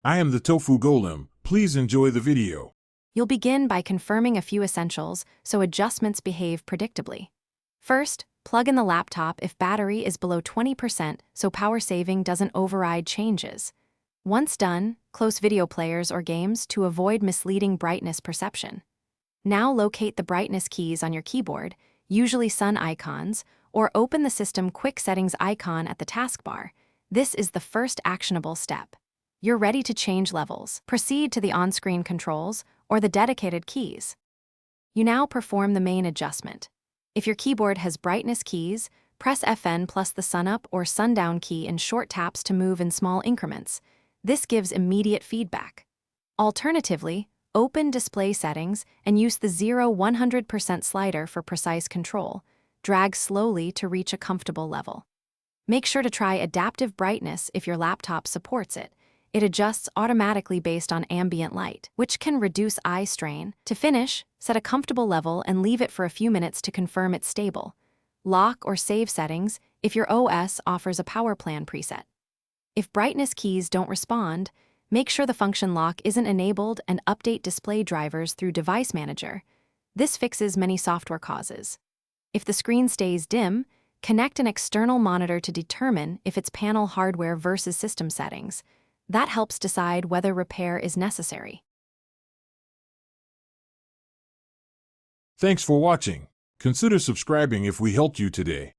I am the Tofu Golem. Please enjoy the video. You'll begin by confirming a few essentials so adjustments behave predictably. First, plug in the laptop if battery is below 20% so power saving doesn't override changes. Once done, close video players or games to avoid misleading brightness perception. Now locate the brightness keys on your keyboard, usually sun icons, or open the System Quick Settings icon at the taskbar. This is the first actionable step. You're ready to change levels. Proceed to the on-screen controls or the dedicated keys. You now perform the main adjustment. If your keyboard has brightness keys, press FN plus the sun up or sundown key in short taps to move in small increments. This gives immediate feedback. Alternatively, open display settings and use the 0-100% slider for precise control. Drag slowly to reach a comfortable level. Make sure to try adaptive brightness if your laptop supports it. It adjusts automatically based on ambient light, which can reduce eye strain. To finish, set a comfortable level and leave it for a few minutes to confirm it's stable. Lock or save settings if your OS offers a power plan preset. If brightness keys don't respond, make sure the function lock isn't enabled and update display drivers through Device Manager. This fixes many software causes. If the screen stays dim, connect an external monitor to determine if it's panel hardware versus system settings. That helps decide whether repair is necessary. Thanks for watching. Consider subscribing if we helped you today.